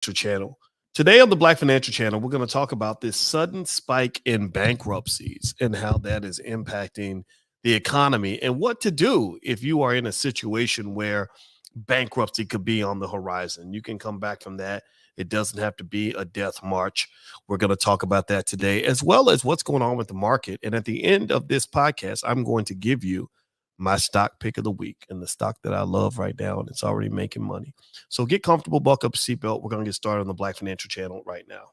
Channel. Today on the Black Financial Channel, we're going to talk about this sudden spike in bankruptcies and how that is impacting the economy and what to do if you are in a situation where bankruptcy could be on the horizon. You can come back from that. It doesn't have to be a death march. We're going to talk about that today, as well as what's going on with the market. And at the end of this podcast, I'm going to give you my stock pick of the week and the stock that I love right now, and it's already making money. So get comfortable, buckle up your seatbelt. We're going to get started on the Black Financial Channel right now.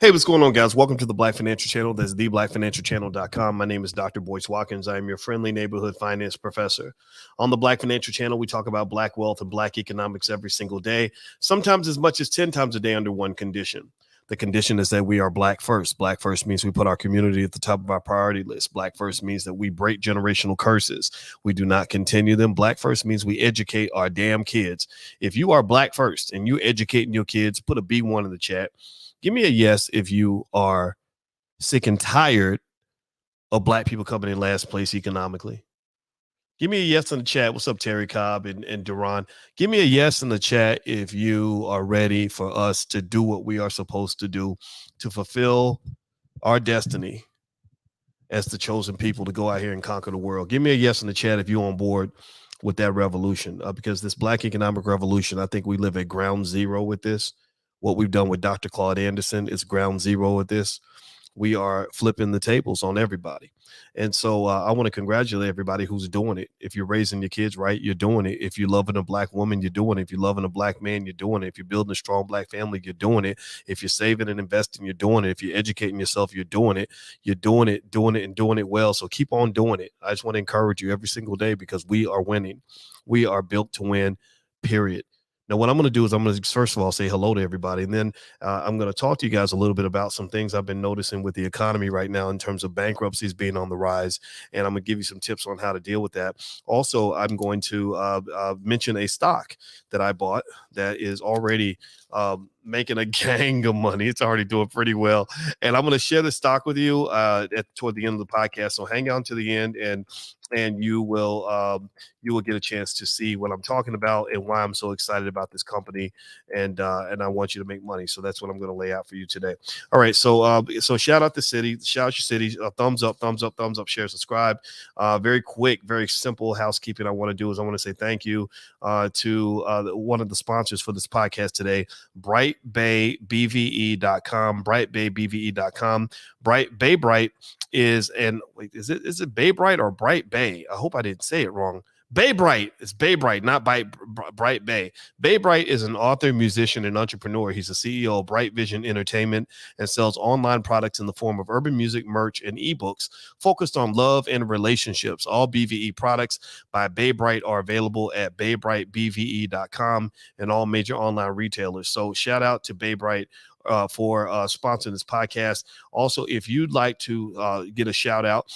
Hey, what's going on, guys? Welcome to the Black Financial Channel. That's theblackfinancialchannel.com. My name is Dr. Boyce Watkins. I am your friendly neighborhood finance professor. On the Black Financial Channel, we talk about Black wealth and Black economics every single day, sometimes as much as 10 times a day under one condition. The condition is that we are Black first. Black first means we put our community at the top of our priority list. Black first means that we break generational curses. We do not continue them. Black first means we educate our damn kids. If you are Black first and you educating your kids, put a B1 in the chat. Give me a yes if you are sick and tired of Black people coming in last place economically. Give me a yes in the chat. What's up, Terry Cobb and Duran? Give me a yes in the chat if you are ready for us to do what we are supposed to do to fulfill our destiny as the chosen people to go out here and conquer the world. Give me a yes in the chat if you're on board with that revolution, because this Black economic revolution, I think we live at ground zero with this. What we've done with Dr. Claude Anderson is ground zero with this. We are flipping the tables on everybody. And so I want to congratulate everybody who's doing it. If you're raising your kids right, you're doing it. If you're loving a Black woman, you're doing it. If you're loving a Black man, you're doing it. If you're building a strong Black family, you're doing it. If you're saving and investing, you're doing it. If you're educating yourself, you're doing it. You're doing it, and doing it well. So keep on doing it. I just want to encourage you every single day, because we are winning. We are built to win, period. Now, what I'm going to do is I'm going to, first of all, say hello to everybody. And then I'm going to talk to you guys a little bit about some things I've been noticing with the economy right now in terms of bankruptcies being on the rise. And I'm going to give you some tips on how to deal with that. Also, I'm going to mention a stock that I bought that is already making a gang of money. It's already doing pretty well. And I'm going to share the stock with you toward the end of the podcast. So hang on to the end, and you will get a chance to see what I'm talking about and why I'm so excited about this company. And I want you to make money. So that's what I'm going to lay out for you today. All right. So shout out the city, shout out your city, thumbs up, share, subscribe. Very quick, very simple housekeeping I want to do is I want to say thank you to one of the sponsors for this podcast today, brightbaybve.com, brightbaybve.com. Bright is, and wait, is it Baybright or Bright Bay? I hope I didn't say it wrong. Baybright. It's Baybright, not Bright Bay. Baybright is an author, musician, and entrepreneur. He's the CEO of Bright Vision Entertainment and sells online products in the form of urban music, merch, and ebooks focused on love and relationships. All BVE products by Baybright are available at baybrightbve.com and all major online retailers. So shout out to Baybright for sponsoring this podcast. Also, if you'd like to get a shout out,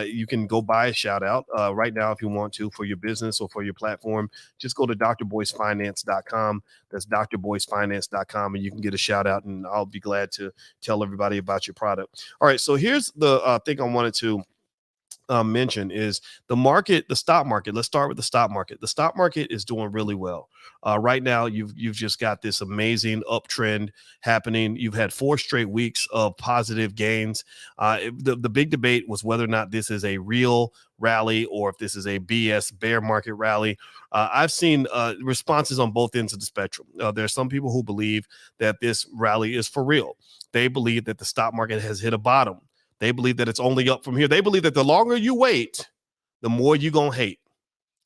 you can go buy a shout out right now if you want to, for your business or for your platform. Just go to drboycefinance.com. That's drboycefinance.com, and you can get a shout out, and I'll be glad to tell everybody about your product. All right, so here's the thing I wanted to mention is the market, the stock market. Let's start with the stock market. The stock market is doing really well. Right now, you've just got this amazing uptrend happening. You've had 4 straight weeks of positive gains. The big debate was whether or not this is a real rally or if this is a BS bear market rally. I've seen responses on both ends of the spectrum. There are some people who believe that this rally is for real. They believe that the stock market has hit a bottom. They believe that it's only up from here. They believe that the longer you wait, the more you're going to hate.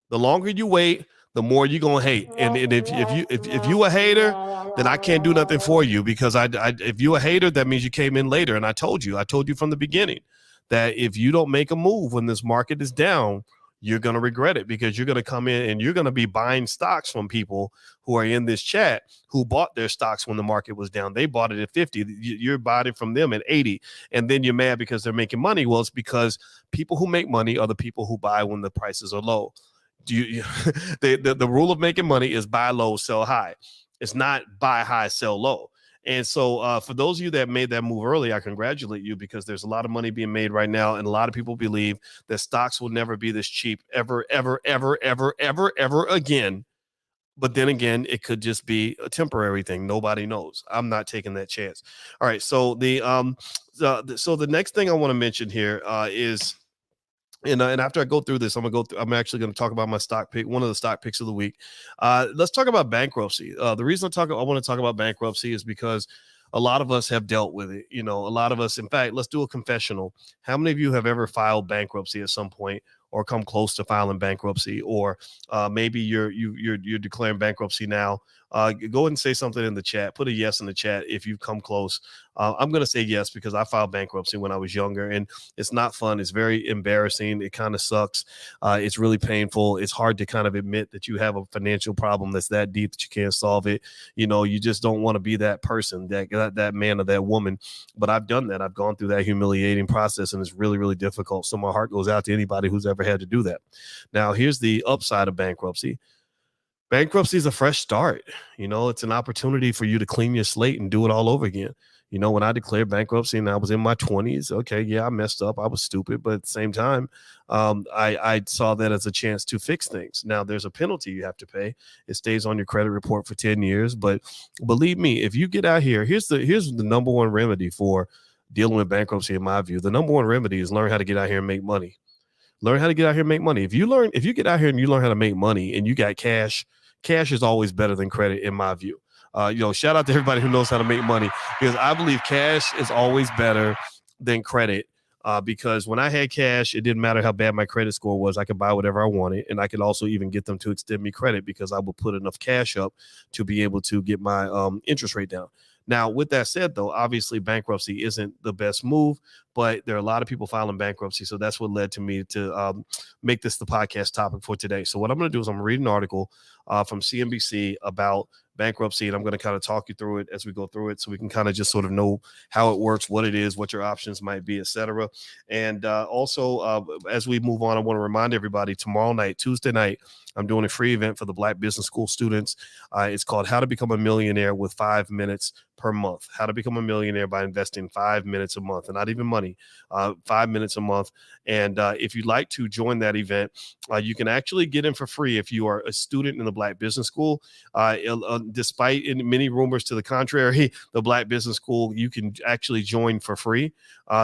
The longer you wait, the more you're going to hate. And if you a hater, then I can't do nothing for you, because if you a hater, that means you came in later. And I told you from the beginning that if you don't make a move when this market is down, you're going to regret it, because you're going to come in and you're going to be buying stocks from people who are in this chat who bought their stocks when the market was down. They bought it at 50. You're buying it from them at 80. And then you're mad because they're making money. Well, it's because people who make money are the people who buy when the prices are low. The rule of making money is buy low, sell high. It's not buy high, sell low. And so for those of you that made that move early, I congratulate you, because there's a lot of money being made right now. And a lot of people believe that stocks will never be this cheap ever, ever, ever, ever, ever, ever again. But then again, it could just be a temporary thing. Nobody knows. I'm not taking that chance. All right. So the next thing I want to mention here is, and after I go through this, I'm actually going to talk about my stock pick, one of the stock picks of the week. Let's talk about bankruptcy. The reason I want to talk about bankruptcy is because a lot of us have dealt with it. A lot of us, in fact, let's do a confessional. How many of you have ever filed bankruptcy at some point, or come close to filing bankruptcy, or maybe you're declaring bankruptcy now? Go ahead and say something in the chat. Put a yes in the chat if you've come close. I'm going to say yes, because I filed bankruptcy when I was younger, and it's not fun. It's very embarrassing. It kind of sucks. It's really painful. It's hard to kind of admit that you have a financial problem that's that deep that you can't solve it. You just don't want to be that person, that man or that woman. But I've done that. I've gone through that humiliating process, and it's really, really difficult. So my heart goes out to anybody who's ever had to do that. Now, here's the upside of bankruptcy. Bankruptcy is a fresh start. It's an opportunity for you to clean your slate and do it all over again. When I declared bankruptcy and I was in my 20s, okay, yeah, I messed up. I was stupid. But at the same time, I saw that as a chance to fix things. Now, there's a penalty you have to pay. It stays on your credit report for 10 years. But believe me, if you get out here, here's the number one remedy for dealing with bankruptcy, in my view. The number one remedy is learn how to get out here and make money. Learn how to get out here and make money. If you get out here and you learn how to make money and you got cash is always better than credit, in my view. Shout out to everybody who knows how to make money, because I believe cash is always better than credit. Because when I had cash, it didn't matter how bad my credit score was. I could buy whatever I wanted, and I could also even get them to extend me credit, because I would put enough cash up to be able to get my interest rate down. Now, with that said, though, obviously bankruptcy isn't the best move, but there are a lot of people filing bankruptcy. So that's what led to me to make this the podcast topic for today. So what I'm going to do is I'm going to read an article from CNBC about bankruptcy, and I'm going to kind of talk you through it as we go through it, so we can kind of just sort of know how it works, what it is, what your options might be, etc. And also, as we move on, I want to remind everybody, tomorrow night, Tuesday night, I'm doing a free event for the Black Business School students. It's called How to Become a Millionaire with 5 minutes per month. How to become a millionaire by investing 5 minutes a month, and not even money, 5 minutes a month. And if you'd like to join that event, you can actually get in for free if you are a student in the Black Business School. Despite many rumors to the contrary, the Black Business School, you can actually join for free.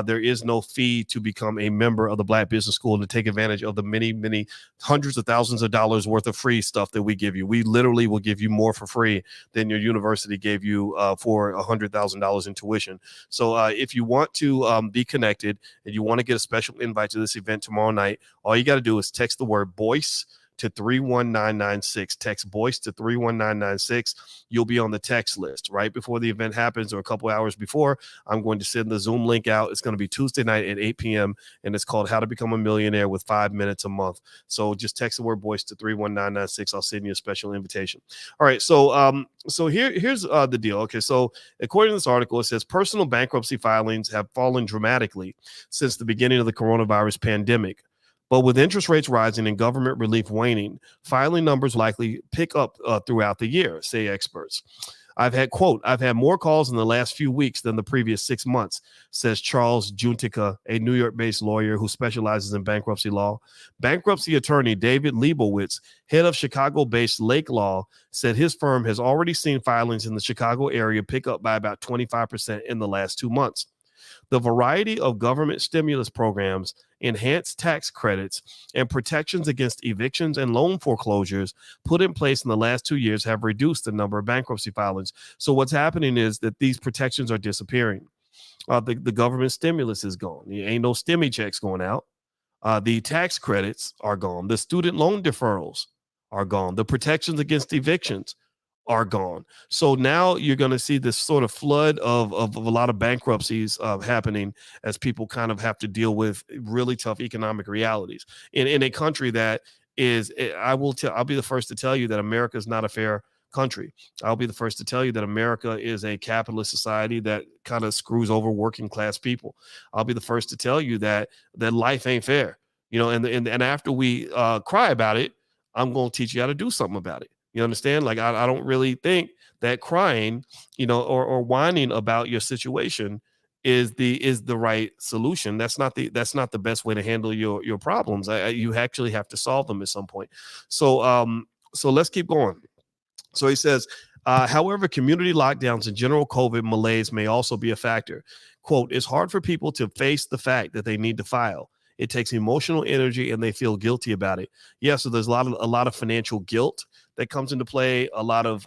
There is no fee to become a member of the Black Business School and to take advantage of the many, many hundreds of thousands of dollars worth of free stuff that we give you. We literally will give you more for free than your university gave you for $100,000 in tuition. So if you want to be connected and you want to get a special invite to this event tomorrow night, all you got to do is text the word BOYCE to 31996. Text BOYCE to 31996. You'll be on the text list right before the event happens, or a couple hours before. I'm going to send the Zoom link out. It's going to be Tuesday night at 8 p.m. and it's called How to Become a Millionaire with 5 minutes a month. So just text the word BOYCE to 31996. I'll send you a special invitation. All right. So here's the deal. Okay. So according to this article, it says personal bankruptcy filings have fallen dramatically since the beginning of the coronavirus pandemic. But with interest rates rising and government relief waning, filing numbers likely pick up throughout the year, say experts. I've had more calls in the last few weeks than the previous 6 months, says Charles Juntica, a New York-based lawyer who specializes in bankruptcy law. Bankruptcy attorney David Leibowitz, head of Chicago-based Lake Law, said his firm has already seen filings in the Chicago area pick up by about 25% in the last 2 months. The variety of government stimulus programs, enhanced tax credits, and protections against evictions and loan foreclosures put in place in the last 2 years have reduced the number of bankruptcy filings. So what's happening is that these protections are disappearing. The government stimulus is gone. There ain't no stimmy checks going out. The tax credits are gone. The student loan deferrals are gone. The protections against evictions are gone. So now you're going to see this sort of flood of a lot of bankruptcies happening as people kind of have to deal with really tough economic realities in a country that is, I'll be the first to tell you that America is not a fair country. I'll be the first to tell you that America is a capitalist society that kind of screws over working class people. I'll be the first to tell you that life ain't fair, and after we cry about it, I'm going to teach you how to do something about it. You understand? Like, I don't really think that crying, or whining about your situation is the right solution. That's not the best way to handle your problems. You actually have to solve them at some point. So let's keep going. So he says, however, community lockdowns and general COVID malaise may also be a factor. Quote, it's hard for people to face the fact that they need to file. It takes emotional energy and they feel guilty about it. Yeah, so there's a lot of financial guilt that comes into play, a lot of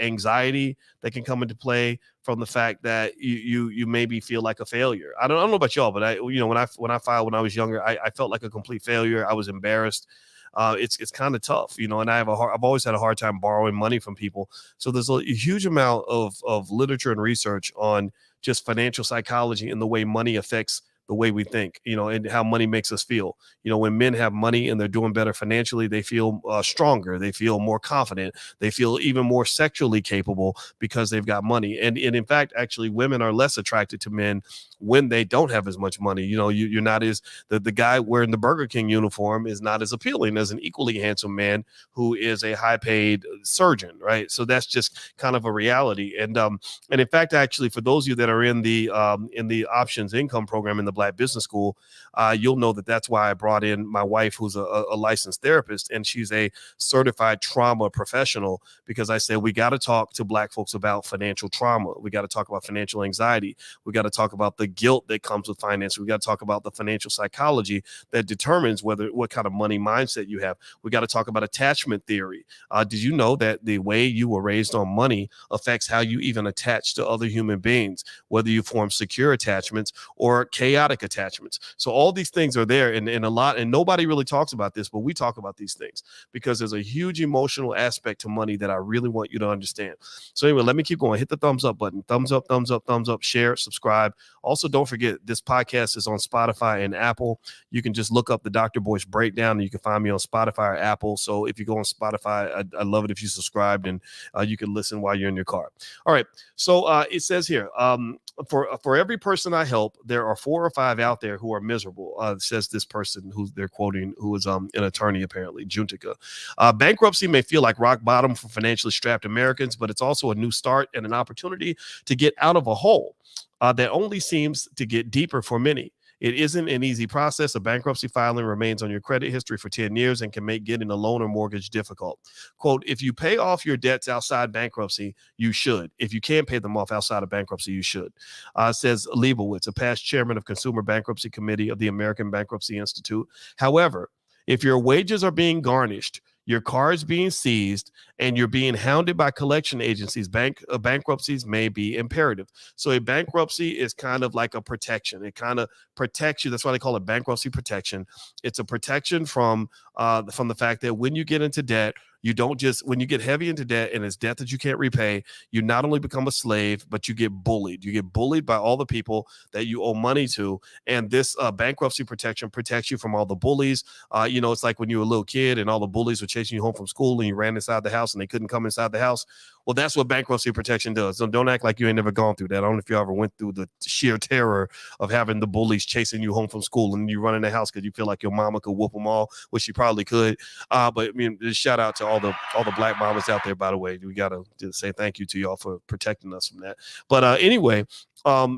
anxiety that can come into play from the fact that you maybe feel like a failure. I don't know about y'all, but when I filed when I was younger, I felt like a complete failure. I was embarrassed. It's kind of tough, and I've always had a hard time borrowing money from people. So there's a huge amount of literature and research on just financial psychology and the way money affects the way we think, and how money makes us feel. When men have money and they're doing better financially, they feel stronger, they feel more confident, they feel even more sexually capable because they've got money. And in fact, actually, women are less attracted to men when they don't have as much money. You're not as the guy wearing the Burger King uniform is not as appealing as an equally handsome man who is a high paid surgeon, right? So that's just kind of a reality. And in fact, actually, for those of you that are in the options income program in the Black Business School, you'll know that that's why I brought in my wife, who's a licensed therapist, and she's a certified trauma professional, because I said we got to talk to Black folks about financial trauma. We got to talk about financial anxiety. We got to talk about the guilt that comes with finance. We got to talk about the financial psychology that determines what kind of money mindset you have. We got to talk about attachment theory. Did you know that the way you were raised on money affects how you even attach to other human beings, whether you form secure attachments or chaotic attachments? So all these things are there, and nobody really talks about this, but we talk about these things because there's a huge emotional aspect to money that I really want you to understand. So anyway, let me keep going. Hit the thumbs up button. Thumbs up, thumbs up, thumbs up, share, subscribe. Also, don't forget, this podcast is on Spotify and Apple. You can just look up the Dr. Boyce Breakdown, and you can find me on Spotify or Apple. So if you go on Spotify, I'd love it if you subscribed, and you can listen while you're in your car. All right. So it says here, for every person I help, there are 4 or 5 out there who are miserable, says this person who they're quoting, who is an attorney, apparently, Juntica. Bankruptcy may feel like rock bottom for financially strapped Americans, but it's also a new start and an opportunity to get out of a hole that only seems to get deeper for many. It isn't an easy process. A bankruptcy filing remains on your credit history for 10 years and can make getting a loan or mortgage difficult. Quote, if you pay off your debts outside bankruptcy, you should. If you can't pay them off outside of bankruptcy, you should. Says Leibowitz, a past chairman of Consumer Bankruptcy Committee of the American Bankruptcy Institute. However, if your wages are being garnished, your car is being seized, and you're being hounded by collection agencies, bankruptcies may be imperative. So a bankruptcy is kind of like a protection. It kind of protects you. That's why they call it bankruptcy protection. It's a protection from the fact that when you get into debt, you don't just, when you get heavy into debt and it's debt that you can't repay, you not only become a slave, but you get bullied. You get bullied by all the people that you owe money to. And this bankruptcy protection protects you from all the bullies. It's like when you were a little kid and all the bullies were chasing you home from school and you ran inside the house and they couldn't come inside the house. Well, that's what bankruptcy protection does. So don't act like you ain't never gone through that. I don't know if you ever went through the sheer terror of having the bullies chasing you home from school and you run in the house because you feel like your mama could whoop them all, which she probably could. But I mean, just shout out to all the Black mamas out there, by the way. We got to say thank you to y'all for protecting us from that. But anyway,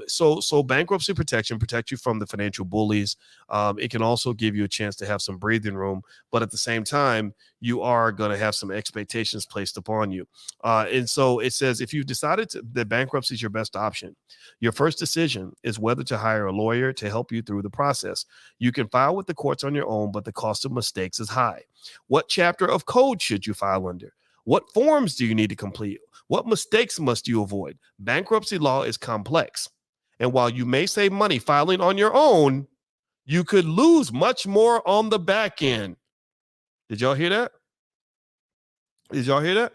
so bankruptcy protection protects you from the financial bullies. It can also give you a chance to have some breathing room, but at the same time, you are going to have some expectations placed upon you. And so it says, if you've decided that bankruptcy is your best option, your first decision is whether to hire a lawyer to help you through the process. You can file with the courts on your own, but the cost of mistakes is high. What chapter of code should you file under? What forms do you need to complete? What mistakes must you avoid? Bankruptcy law is complex. And while you may save money filing on your own, you could lose much more on the back end. Did y'all hear that? Did y'all hear that?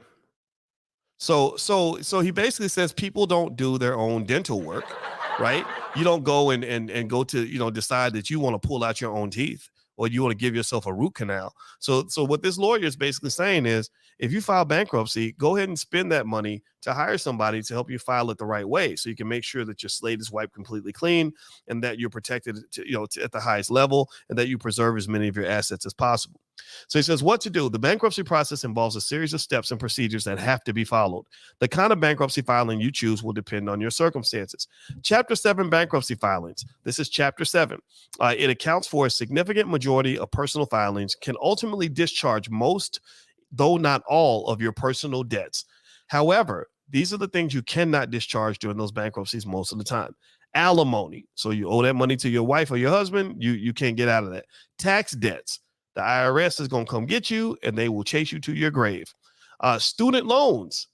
So he basically says people don't do their own dental work, right? You don't go and go to, decide that you want to pull out your own teeth or you want to give yourself a root canal. So what this lawyer is basically saying is, if you file bankruptcy, go ahead and spend that money to hire somebody to help you file it the right way, so you can make sure that your slate is wiped completely clean and that you're protected at the highest level and that you preserve as many of your assets as possible. So he says what to do. The bankruptcy process involves a series of steps and procedures that have to be followed. The kind of bankruptcy filing you choose will depend on your circumstances. Chapter 7 bankruptcy filings. This is Chapter 7. It accounts for a significant majority of personal filings, can ultimately discharge most, though not all, of your personal debts. However, these are the things you cannot discharge during those bankruptcies most of the time. Alimony. So you owe that money to your wife or your husband. You can't get out of that. Tax debts. The IRS is going to come get you and they will chase you to your grave. Student loans.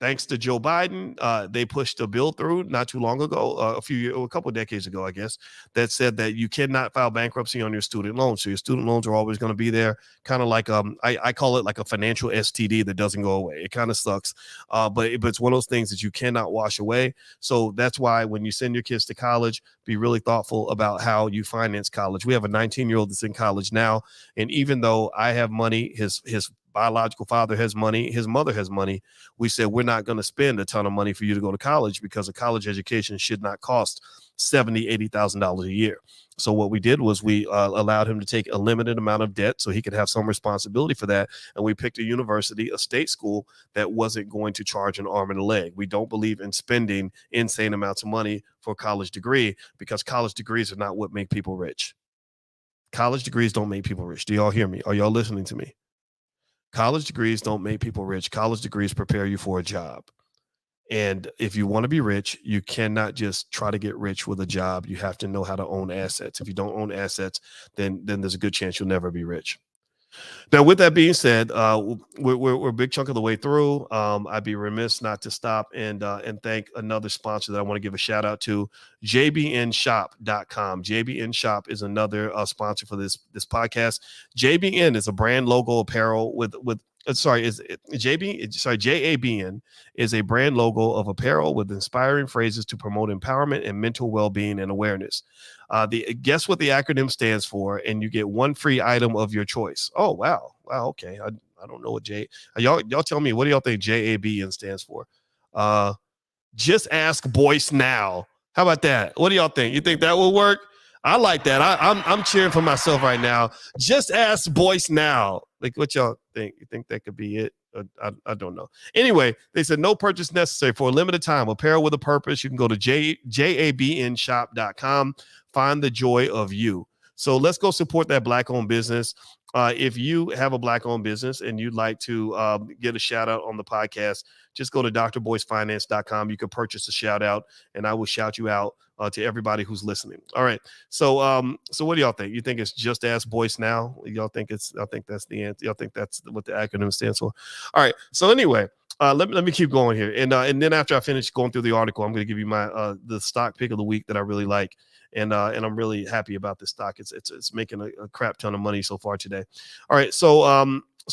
Thanks to Joe Biden, they pushed a bill through not too long ago, a couple of decades ago, I guess, that said that you cannot file bankruptcy on your student loans. So your student loans are always going to be there, kind of like I call it like a financial STD that doesn't go away. It kind of sucks, but it's one of those things that you cannot wash away. So that's why when you send your kids to college, be really thoughtful about how you finance college. We have a 19-year-old that's in college now, and even though I have money, his biological father has money, his mother has money, we said we're not going to spend a ton of money for you to go to college because a college education should not cost $70,000-$80,000 a year. So what we did was we allowed him to take a limited amount of debt so he could have some responsibility for that. And we picked a university, a state school that wasn't going to charge an arm and a leg. We don't believe in spending insane amounts of money for a college degree because college degrees are not what make people rich. College degrees don't make people rich. Do y'all hear me? Are y'all listening to me? College degrees don't make people rich. College degrees prepare you for a job. And if you want to be rich, you cannot just try to get rich with a job. You have to know how to own assets. If you don't own assets, then there's a good chance you'll never be rich. Now, with that being said, we're a big chunk of the way through. I'd be remiss not to stop and thank another sponsor that I want to give a shout out to, jbnshop.com. JBN Shop is another sponsor for this podcast. JBN is a brand logo apparel JABN is a brand logo of apparel with inspiring phrases to promote empowerment and mental well-being and awareness. Guess what the acronym stands for, and you get one free item of your choice. Oh, wow. Okay. I don't know what y'all tell me, what do y'all think JABN stands for? Just ask Boyce now. How about that? What do y'all think? You think that will work? I like that. I'm cheering for myself right now. Just ask Boyce now. Like, what y'all think? You think that could be it? I don't know. Anyway, they said no purchase necessary for a limited time. Apparel with a purpose. You can go to jabnshop.com. Find the joy of you. So let's go support that Black-owned business. If you have a Black-owned business and you'd like to get a shout out on the podcast, just go to drboycefinance.com. You can purchase a shout out, and I will shout you out to everybody who's listening. All right. So what do y'all think? You think it's just ask Boyce now? Y'all think I think that's the answer. Y'all think that's what the acronym stands for? All right. So anyway, let me keep going here. And then after I finish going through the article, I'm going to give you my the stock pick of the week that I really like. And I'm really happy about this stock. It's making a crap ton of money so far today. All right. So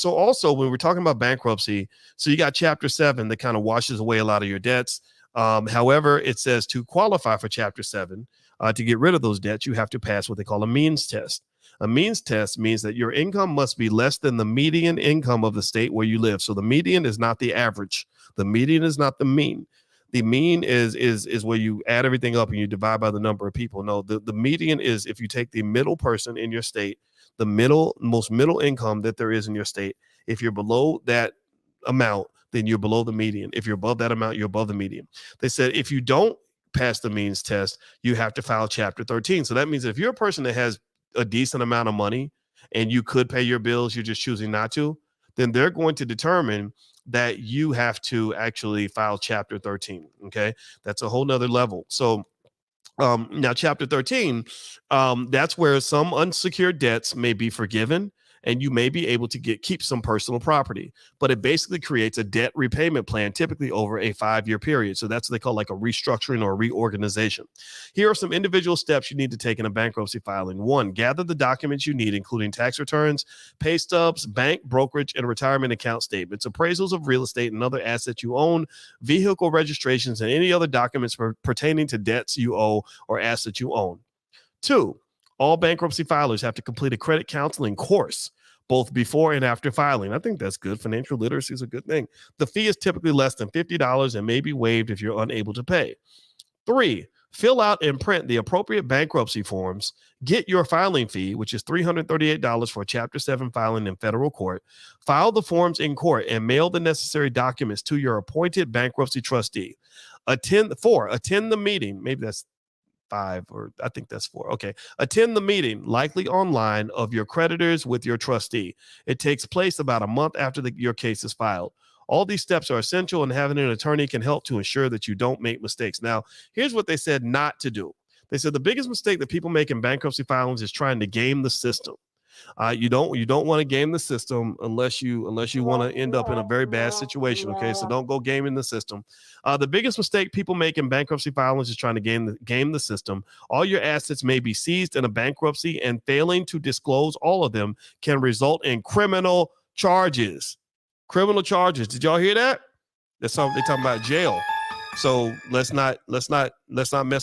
also when we're talking about bankruptcy, so you got Chapter 7 that kind of washes away a lot of your debts. However, it says to qualify for Chapter 7, to get rid of those debts, you have to pass what they call a means test. A means test means that your income must be less than the median income of the state where you live. So the median is not the average. The median is not the mean. The mean is where you add everything up and you divide by the number of people. No, the median is if you take the middle person in your state, the most middle income that there is in your state. If you're below that amount, then you're below the median. If you're above that amount, you're above the median. They said if you don't pass the means test, you have to file Chapter 13. So that means if you're a person that has a decent amount of money and you could pay your bills, you're just choosing not to, then they're going to determine that you have to actually file Chapter 13. Okay. That's a whole nother level. So now Chapter 13, that's where some unsecured debts may be forgiven and you may be able to keep some personal property, but it basically creates a debt repayment plan, typically over a 5-year period. So that's what they call like a restructuring or reorganization. Here are some individual steps you need to take in a bankruptcy filing. 1, gather the documents you need, including tax returns, pay stubs, bank, brokerage, and retirement account statements, appraisals of real estate and other assets you own, vehicle registrations, and any other documents pertaining to debts you owe or assets you own. 2, all bankruptcy filers have to complete a credit counseling course, both before and after filing. I think that's good. Financial literacy is a good thing. The fee is typically less than $50 and may be waived if you're unable to pay. 3, fill out and print the appropriate bankruptcy forms, get your filing fee, which is $338 for a Chapter 7 filing in federal court, file the forms in court, and mail the necessary documents to your appointed bankruptcy trustee. Attend the meeting. Maybe that's 5, or I think that's 4. Okay. Attend the meeting, likely online, of your creditors with your trustee. It takes place about a month after your case is filed. All these steps are essential, and having an attorney can help to ensure that you don't make mistakes. Now, here's what they said not to do. They said the biggest mistake that people make in bankruptcy filings is trying to game the system. You don't want to game the system unless you want to end up in a very bad situation. Okay, so don't go gaming the system. The biggest mistake people make in bankruptcy filings is trying to game the system. All your assets may be seized in a bankruptcy, and failing to disclose all of them can result in criminal charges. Criminal charges. Did y'all hear that? That's something they're talking about, jail. So let's not mess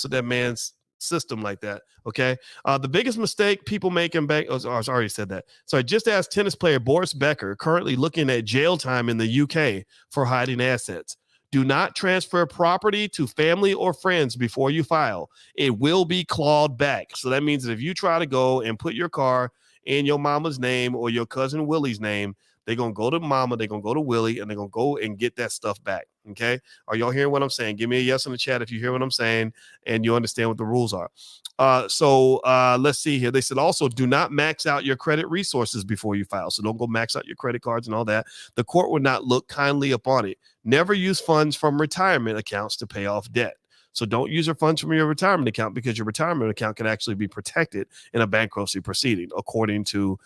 with that man's system like that. Okay. The biggest mistake people make in I already said that. So I just asked tennis player Boris Becker, currently looking at jail time in the UK for hiding assets. Do not transfer property to family or friends before you file. It will be clawed back. So that means that if you try to go and put your car in your mama's name or your cousin Willie's name, they're going to go to mama, they're going to go to Willie, and they're going to go and get that stuff back. Okay. Are y'all hearing what I'm saying? Give me a yes in the chat if you hear what I'm saying and you understand what the rules are. So let's see here. They said also do not max out your credit resources before you file. So don't go max out your credit cards and all that. The court would not look kindly upon it. Never use funds from retirement accounts to pay off debt. So don't use your funds from your retirement account, because your retirement account can actually be protected in a bankruptcy proceeding, according to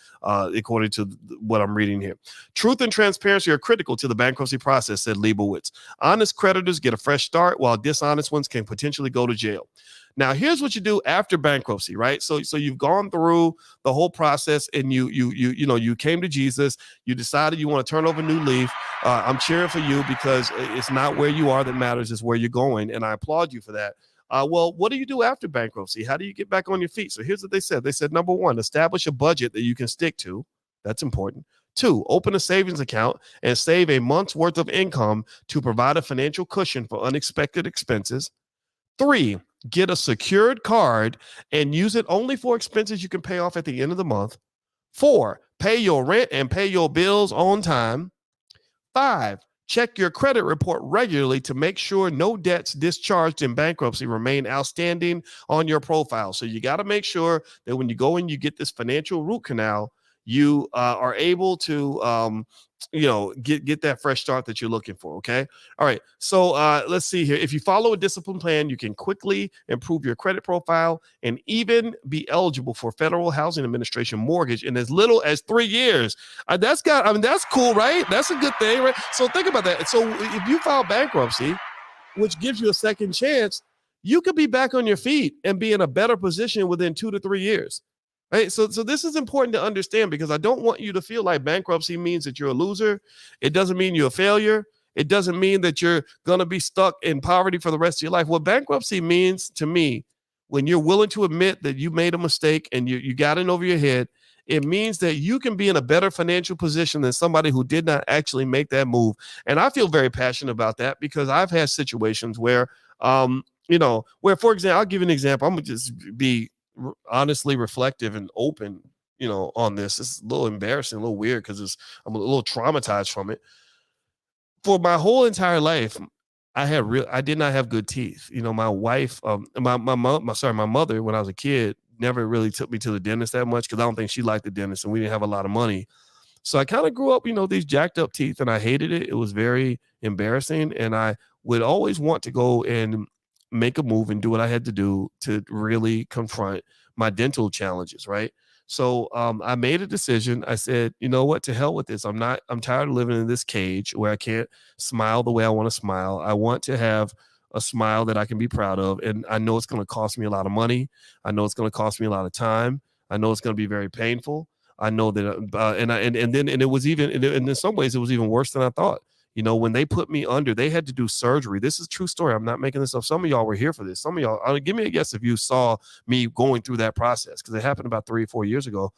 what I'm reading here. Truth and transparency are critical to the bankruptcy process, said Leibowitz. Honest creditors get a fresh start, while dishonest ones can potentially go to jail. Now, here's what you do after bankruptcy, right? So you've gone through the whole process, and you came to Jesus. You decided you want to turn over a new leaf. I'm cheering for you, because it's not where you are that matters, it's where you're going, and I applaud you for that. Well, what do you do after bankruptcy? How do you get back on your feet? So here's what they said. They said, number 1, establish a budget that you can stick to. That's important. 2, open a savings account and save a month's worth of income to provide a financial cushion for unexpected expenses. 3, get a secured card and use it only for expenses you can pay off at the end of the month. 4, pay your rent and pay your bills on time. 5, check your credit report regularly to make sure no debts discharged in bankruptcy remain outstanding on your profile. So you got to make sure that when you go and you get this financial root canal, you are able to get that fresh start that you're looking for. Okay. All right. So let's see here. If you follow a discipline plan, you can quickly improve your credit profile and even be eligible for Federal Housing Administration mortgage in as little as 3 years. That's cool, right? That's a good thing, right? So think about that. So if you file bankruptcy, which gives you a second chance, you could be back on your feet and be in a better position within 2 to 3 years. Right. So this is important to understand, because I don't want you to feel like bankruptcy means that you're a loser. It doesn't mean you're a failure. It doesn't mean that you're going to be stuck in poverty for the rest of your life. What bankruptcy means to me, when you're willing to admit that you made a mistake and you got in over your head, it means that you can be in a better financial position than somebody who did not actually make that move. And I feel very passionate about that, because I've had situations where, where, for example, I'll give you an example. I'm going to just be honestly reflective and open, on this. It's a little embarrassing, a little weird, because I'm a little traumatized from it. For my whole entire life, I did not have good teeth. My wife, my mother, when I was a kid, never really took me to the dentist that much, because I don't think she liked the dentist, and we didn't have a lot of money. So I kind of grew up, these jacked up teeth, and I hated it. It was very embarrassing, and I would always want to go and make a move and do what I had to do to really confront my dental challenges, right? So I made a decision. I said, you know what, to hell with this. I'm tired of living in this cage where I can't smile the way I want to smile. I want to have a smile that I can be proud of. And I know it's going to cost me a lot of money. I know it's going to cost me a lot of time. I know it's going to be very painful. I know that, and it was even, and in some ways it was even worse than I thought. When they put me under, they had to do surgery. This is a true story. I'm not making this up. Some of y'all were here for this. Some of y'all, give me a guess if you saw me going through that process, because it happened about 3 or 4 years ago.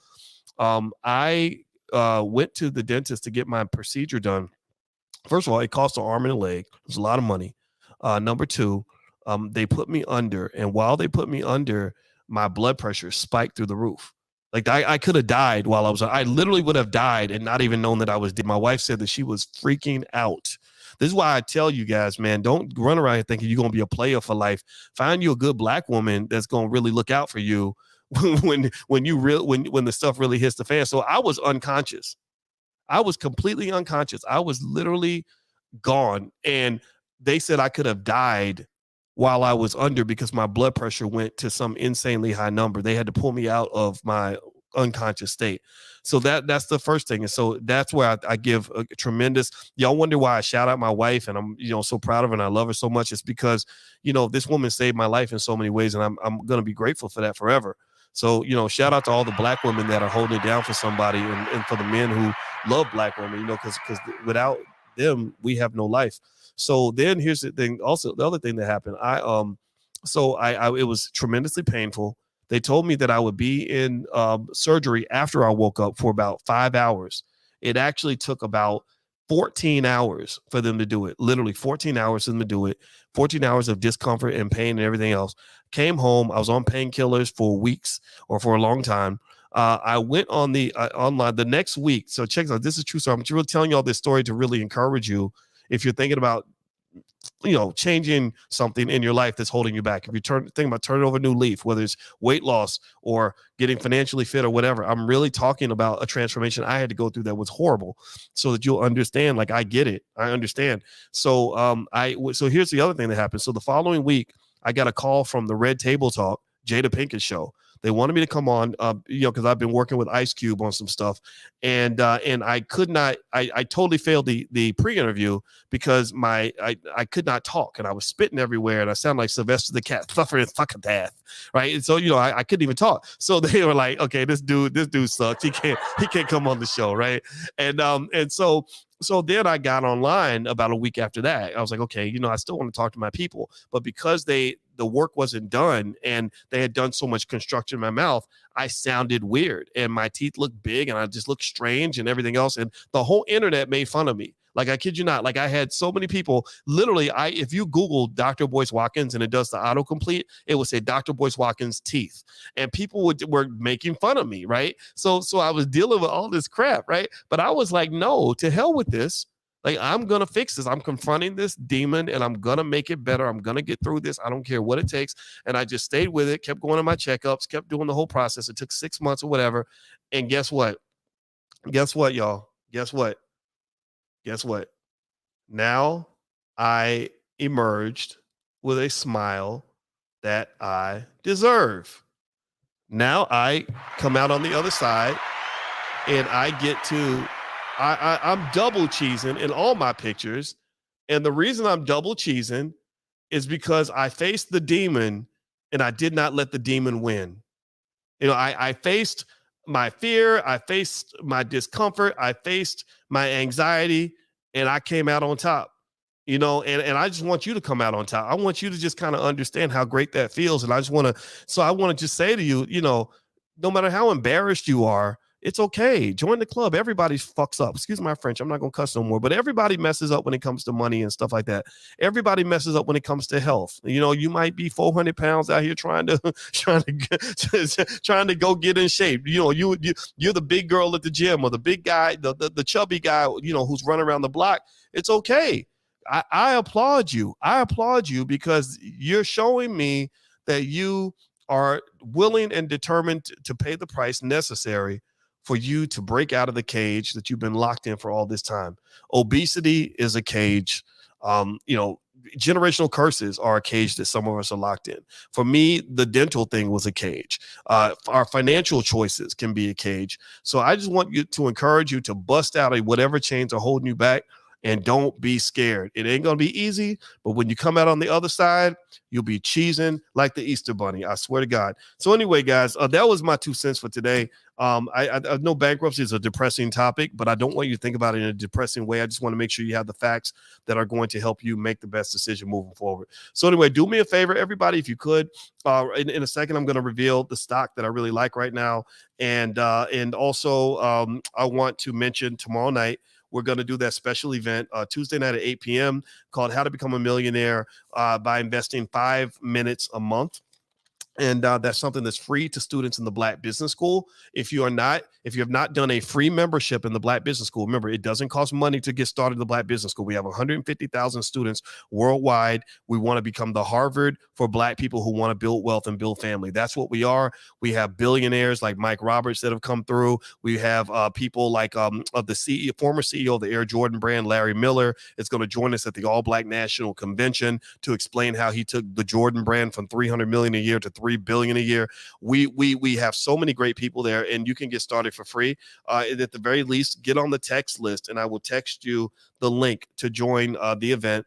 I went to the dentist to get my procedure done. First of all, it cost an arm and a leg. It was a lot of money. Number 2, they put me under. And while they put me under, my blood pressure spiked through the roof. Like I could have died while I literally would have died and not even known that I was dead. My wife said that she was freaking out. This is why I tell you guys, man, don't run around thinking you're going to be a player for life. Find you a good black woman that's going to really look out for you when the stuff really hits the fan. So I was unconscious. I was completely unconscious. I was literally gone. And they said I could have died while I was under because my blood pressure went to some insanely high number. They had to pull me out of my unconscious state. So that's the first thing. And so that's where I give a tremendous, y'all wonder why I shout out my wife and I'm, so proud of her and I love her so much. It's because, this woman saved my life in so many ways. And I'm going to be grateful for that forever. So, shout out to all the black women that are holding it down for somebody and for the men who love black women, because without them, we have no life. So then here's the thing. Also, the other thing that happened, it was tremendously painful. They told me that I would be in surgery after I woke up for about 5 hours. It actually took about 14 hours for them to do it. Literally 14 hours for them to do it. 14 hours of discomfort and pain and everything else. Came home. I was on painkillers for weeks or for a long time. I went on the online the next week. So check this out. This is true. So I'm really telling you all this story to really encourage you if you're thinking about changing something in your life that's holding you back. If you think about turning over a new leaf, whether it's weight loss or getting financially fit or whatever, I'm really talking about a transformation I had to go through that was horrible, so that you'll understand. Like, I get it, I understand. So so here's the other thing that happened. So the following week, I got a call from the Red Table Talk, Jada Pinkett show. They wanted me to come on, because I've been working with Ice Cube on some stuff, and I could not. I totally failed the pre-interview because I could not talk, and I was spitting everywhere, and I sounded like Sylvester the Cat, suffering fucking death, right? And so I couldn't even talk. So they were like, okay, this dude sucks. He can't come on the show, right? And so then I got online about a week after that. I was like, okay, I still want to talk to my people, but because the work wasn't done and they had done so much construction in my mouth, I sounded weird and my teeth looked big and I just looked strange and everything else. And the whole internet made fun of me. Like, I kid you not. Like, I had so many people, literally, if you Google Dr. Boyce Watkins and it does the autocomplete, it would say Dr. Boyce Watkins teeth. And people were making fun of me, right? So I was dealing with all this crap, right? But I was like, no, to hell with this. Like, I'm going to fix this. I'm confronting this demon and I'm going to make it better. I'm going to get through this. I don't care what it takes. And I just stayed with it, kept going to my checkups, kept doing the whole process. It took 6 months or whatever. And guess what? Guess what, y'all? Guess what? Guess what? Now I emerged with a smile that I deserve. Now I come out on the other side and I get to, I'm double cheesing in all my pictures. And the reason I'm double cheesing is because I faced the demon and I did not let the demon win. I faced my fear, I faced my discomfort, I faced my anxiety, and I came out on top. And I just want you to come out on top. I want you to just kind of understand how great that feels. And I want to just say to you, no matter how embarrassed you are, it's okay. Join the club. Everybody fucks up. Excuse my French. I'm not going to cuss no more, but everybody messes up when it comes to money and stuff like that. Everybody messes up when it comes to health. You might be 400 pounds out here trying to go get in shape. You're the big girl at the gym or the big guy, the chubby guy, who's running around the block. It's okay. I applaud you. I applaud you because you're showing me that you are willing and determined to pay the price necessary for you to break out of the cage that you've been locked in for all this time. Obesity is a cage. Generational curses are a cage that some of us are locked in. For me, the dental thing was a cage. Our financial choices can be a cage. So I just want to encourage you to bust out of whatever chains are holding you back. And don't be scared. It ain't going to be easy, but when you come out on the other side, you'll be cheesing like the Easter Bunny. I swear to God. So anyway, guys, that was my 2 cents for today. I know bankruptcy is a depressing topic, but I don't want you to think about it in a depressing way. I just want to make sure you have the facts that are going to help you make the best decision moving forward. So anyway, do me a favor, everybody, if you could. In a second, I'm going to reveal the stock that I really like right now. And also I want to mention tomorrow night, we're going to do that special event Tuesday night at 8 p.m. called How to Become a Millionaire by Investing 5 Minutes a Month. And that's something that's free to students in the Black Business School. If you have not done a free membership in the Black Business School, remember, it doesn't cost money to get started in the Black Business School. We have 150,000 students worldwide. We want to become the Harvard for Black people who want to build wealth and build family. That's what we are. We have billionaires like Mike Roberts that have come through. We have people like of the former CEO of the Air Jordan brand, Larry Miller, is going to join us at the All Black National Convention to explain how he took the Jordan brand from $300 million a year to $3 billion a year. We have so many great people there, and you can get started for free. At the very least, get on the text list, and I will text you the link to join the event.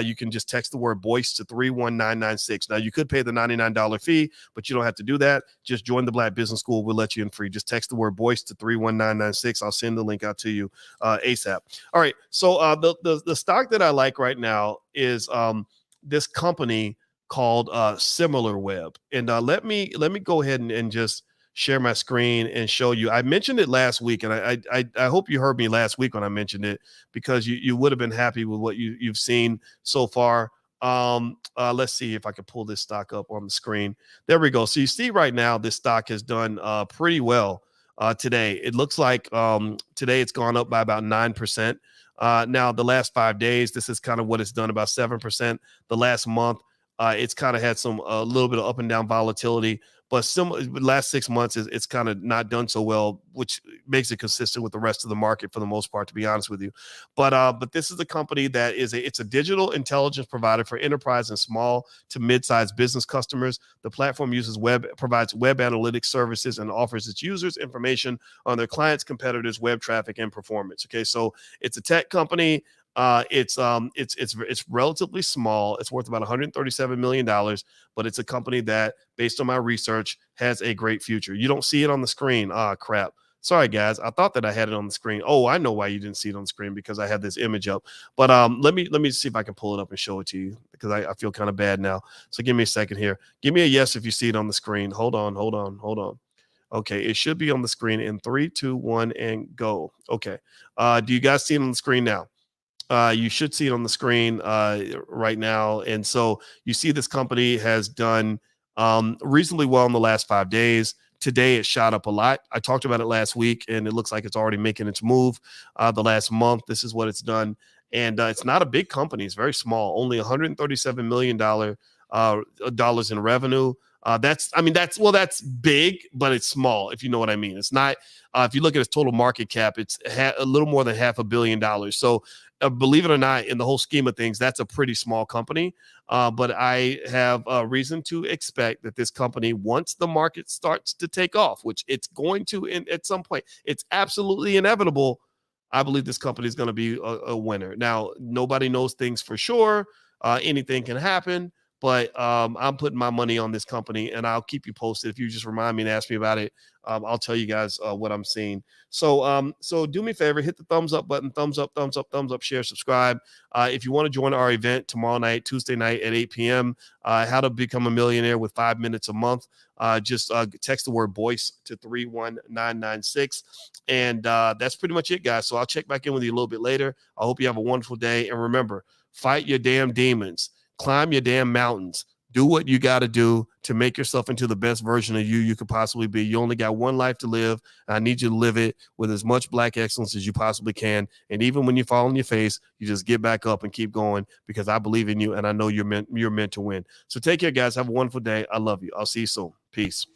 You can just text the word BOYCE to 31996. Now, you could pay the $99 fee, but you don't have to do that. Just join the Black Business School. We'll let you in free. Just text the word BOYCE to 31996. I'll send the link out to you ASAP. All right. So the stock that I like right now is this company called SimilarWeb. And let me go ahead and just share my screen and show you. I mentioned it last week, and I hope you heard me last week when I mentioned it, because you would have been happy with what you've seen so far. Let's see if I can pull this stock up on the screen. There we go. So you see right now, this stock has done pretty well today. It looks like today it's gone up by about 9%. Now, the last 5 days, this is kind of what it's done, about 7%. The last month, it's kind of had a little bit of up and down volatility, but last 6 months it's kind of not done so well, which makes it consistent with the rest of the market for the most part, to be honest with you. But this is a company that it's a digital intelligence provider for enterprise and small to mid-sized business customers. The platform provides web analytics services and offers its users information on their clients, competitors, web traffic, and performance. Okay, so it's a tech company. It's relatively small. It's worth about $137 million, but it's a company that, based on my research, has a great future. You don't see it on the screen. Crap. Sorry, guys. I thought that I had it on the screen. Oh, I know why you didn't see it on the screen, because I had this image up. But let me see if I can pull it up and show it to you, because I feel kind of bad now. So give me a second here. Give me a yes if you see it on the screen. Hold on. Okay, it should be on the screen in 3, 2, 1, and go. Okay. Do you guys see it on the screen now? You should see it on the screen right now. And so you see this company has done reasonably well in the last 5 days. Today, it shot up a lot. I talked about it last week, and it looks like it's already making its move. The last month, this is what it's done. And it's not a big company. It's very small, only $137 million dollars in revenue. That's big, but it's small, if you know what I mean. It's not, if you look at its total market cap, it's a little more than $500 million. So believe it or not, in the whole scheme of things, that's a pretty small company. But I have reason to expect that this company, once the market starts to take off, which it's going to at some point, it's absolutely inevitable. I believe this company is going to be a winner. Now, nobody knows things for sure. Anything can happen. But I'm putting my money on this company, and I'll keep you posted. If you just remind me and ask me about it, I'll tell you guys what I'm seeing. So do me a favor, hit the thumbs up button, thumbs up, share, subscribe. If you want to join our event tomorrow night, Tuesday night at 8 p.m., How to Become a Millionaire with 5 minutes a month, just text the word BOYCE to 31996. And that's pretty much it, guys. So I'll check back in with you a little bit later. I hope you have a wonderful day. And remember, fight your damn demons. Climb your damn mountains. Do what you got to do to make yourself into the best version of you could possibly be. You only got one life to live. And I need you to live it with as much Black excellence as you possibly can. And even when you fall on your face, you just get back up and keep going, because I believe in you and I know you're meant to win. So take care, guys. Have a wonderful day. I love you. I'll see you soon. Peace.